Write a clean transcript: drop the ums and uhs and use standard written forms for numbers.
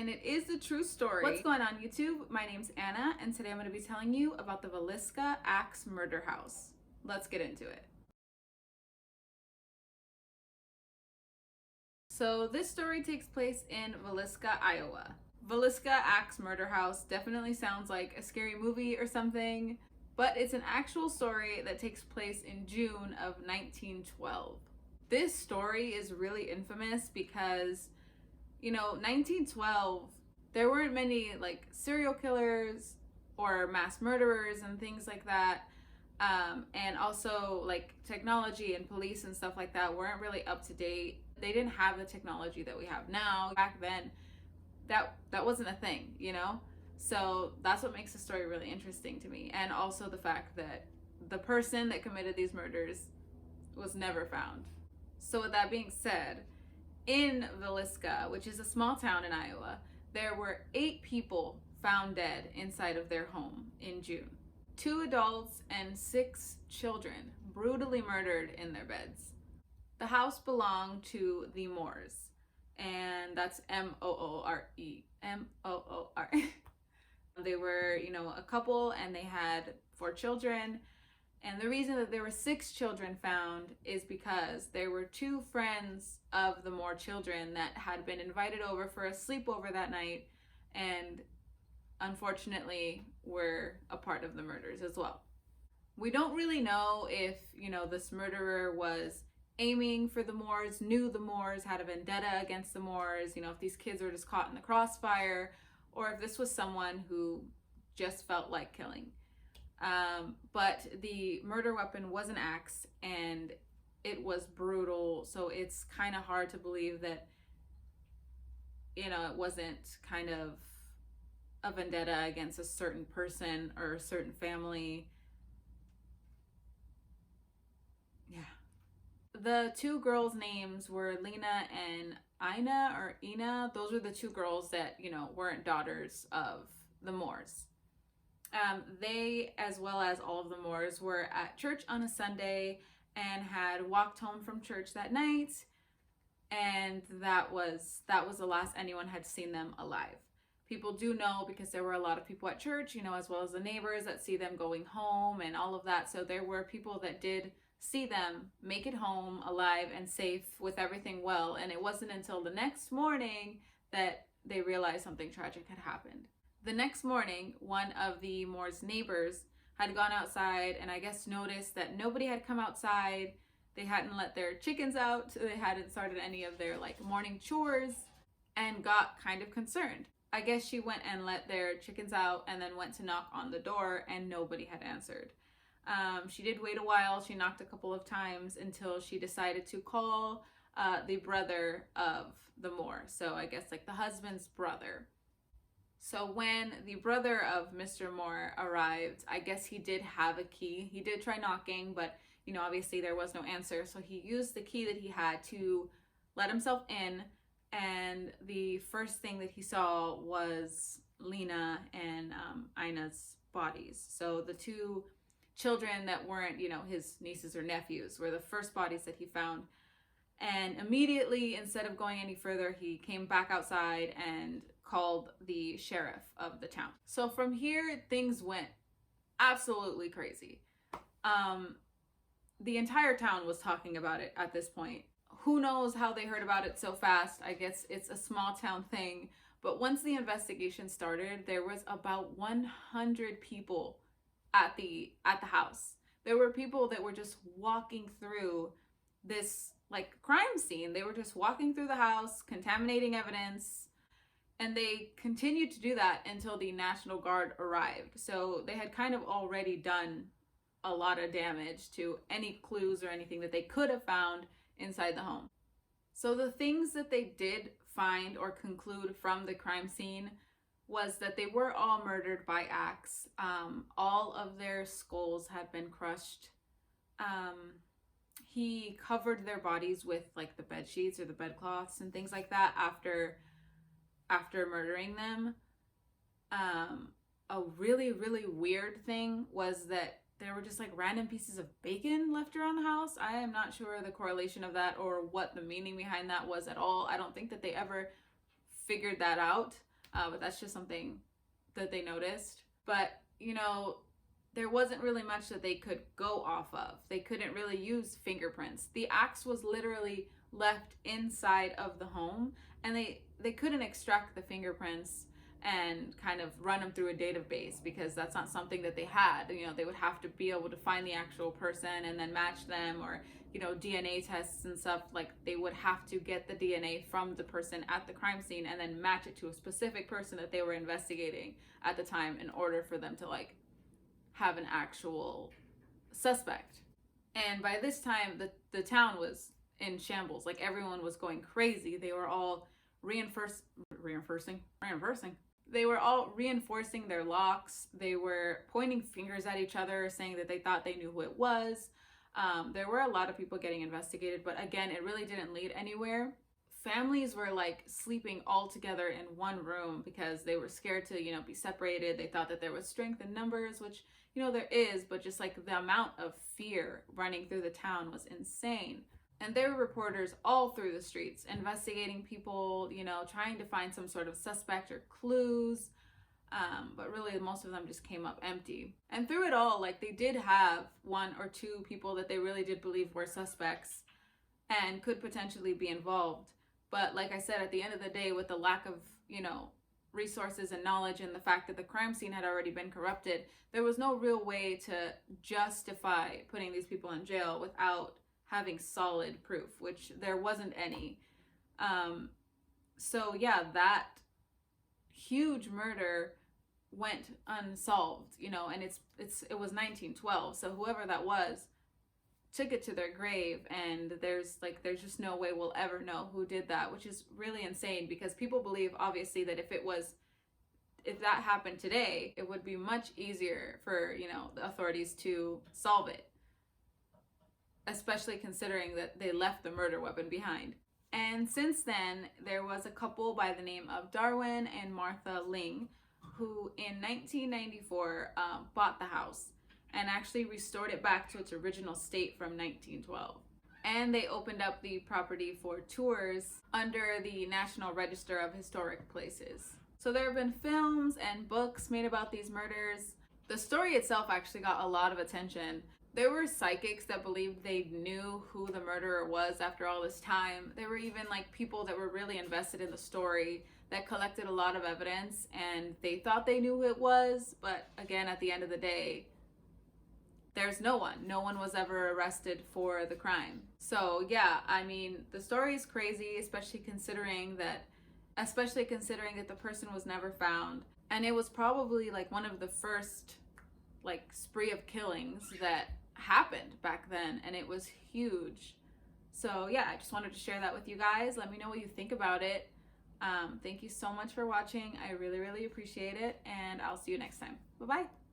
and it is a true story. What's going on, YouTube? My name's Anna, and today I'm going to be telling you about the Villisca Axe Murder House. Let's get into it. So this story takes place in Villisca, Iowa. Villisca Axe Murder House definitely sounds like a scary movie or something, but it's an actual story that takes place in June of 1912. This story is really infamous because, 1912, there weren't many like serial killers or mass murderers and things like that. And also like technology and police and stuff like that weren't really up to date. They didn't have the technology that we have now. Back then, that wasn't a thing, So that's what makes the story really interesting to me. And also the fact that the person that committed these murders was never found. So with that being said, in Villisca, which is a small town in Iowa, there were 8 people found dead inside of their home in June. 2 adults and 6 children brutally murdered in their beds. The house belonged to the Moores, and that's M-O-O-R-E. M-O-O-R. They were, a couple, and they had 4 children. And the reason that there were 6 children found is because there were 2 friends of the Moore children that had been invited over for a sleepover that night, and unfortunately were a part of the murders as well. We don't really know if, this murderer was aiming for the Moores, knew the Moores, had a vendetta against the Moores, if these kids were just caught in the crossfire, or if this was someone who just felt like killing. But the murder weapon was an axe, and it was brutal, so it's kind of hard to believe that, it wasn't kind of a vendetta against a certain person or a certain family. Yeah. The 2 girls' names were Lena and Ina. Those were the 2 girls that, weren't daughters of the Moores. They, as well as all of the Moores, were at church on a Sunday and had walked home from church that night, and that was the last anyone had seen them alive. People do know because there were a lot of people at church, as well as the neighbors that see them going home and all of that. So there were people that did see them make it home alive and safe with everything well. And it wasn't until the next morning that they realized something tragic had happened. The next morning, one of the Moore's neighbors had gone outside and I guess noticed that nobody had come outside. They hadn't let their chickens out. They hadn't started any of their morning chores, and got kind of concerned. I guess she went and let their chickens out and then went to knock on the door, and nobody had answered. She did wait a while. She knocked a couple of times until she decided to call the brother of the Moore. So I guess the husband's brother. So when the brother of Mr. Moore arrived, I guess he did have a key. He did try knocking, but obviously there was no answer. So he used the key that he had to let himself in. And the first thing that he saw was Lena and Ina's bodies. So the 2 children that weren't, his nieces or nephews were the first bodies that he found. And immediately, instead of going any further, he came back outside and called the sheriff of the town. So from here, things went absolutely crazy. The entire town was talking about it at this point. Who knows how they heard about it so fast? I guess it's a small town thing. But once the investigation started, there was about 100 people at the house. There were people that were just walking through this crime scene. They were just walking through the house, contaminating evidence, and they continued to do that until the National Guard arrived. So they had kind of already done a lot of damage to any clues or anything that they could have found inside the home. So the things that they did find or conclude from the crime scene was that they were all murdered by axe. All of their skulls had been crushed. He covered their bodies with the bed sheets or the bedcloths and things like that after murdering them. A really, really weird thing was that there were just random pieces of bacon left around the house. I am not sure the correlation of that or what the meaning behind that was at all. I don't think that they ever figured that out. but that's just something that they noticed. But, you know, there wasn't really much that they could go off of. They couldn't really use fingerprints. The axe was literally left inside of the home, and they couldn't extract the fingerprints and kind of run them through a database, because that's not something that they had. You know, they would have to be able to find the actual person and then match them, or, you know, DNA tests and stuff. Like, they would have to get the DNA from the person at the crime scene and then match it to a specific person that they were investigating at the time in order for them to, like, have an actual suspect. And by this time, the town was in shambles. Like, everyone was going crazy. They were all reinforcing. They were all reinforcing their locks. They were pointing fingers at each other, saying that they thought they knew who it was. There were a lot of people getting investigated, but again, it really didn't lead anywhere. Families were like sleeping all together in one room because they were scared to, you know, be separated. They thought that there was strength in numbers, which, you know, there is, but just like the amount of fear running through the town was insane. And there were reporters all through the streets investigating people, you know, trying to find some sort of suspect or clues. But really, most of them just came up empty. And through it all, like, they did have one or two people that they really did believe were suspects and could potentially be involved. But like I said, at the end of the day, with the lack of, you know, resources and knowledge, and the fact that the crime scene had already been corrupted, there was no real way to justify putting these people in jail without having solid proof, which there wasn't any. So yeah, that huge murder went unsolved, you know, and it was 1912, so whoever that was took it to their grave, and there's just no way we'll ever know who did that, which is really insane, because people believe, obviously, that if that happened today, it would be much easier for, you know, the authorities to solve it, especially considering that they left the murder weapon behind. And since then, there was a couple by the name of Darwin and Martha Ling, who in 1994 bought the house and actually restored it back to its original state from 1912. And they opened up the property for tours under the National Register of Historic Places. So there have been films and books made about these murders. The story itself actually got a lot of attention. There were psychics that believed they knew who the murderer was after all this time. There were even like people that were really invested in the story that collected a lot of evidence, and they thought they knew who it was. But again, at the end of the day, there's no one was ever arrested for the crime. So yeah, I mean, the story is crazy, especially considering that the person was never found. And it was probably like one of the first like spree of killings that happened back then, and it was huge. So yeah, I just wanted to share that with you guys. Let me know what you think about it. Thank you so much for watching. I really, really appreciate it, and I'll see you next time. Bye-bye.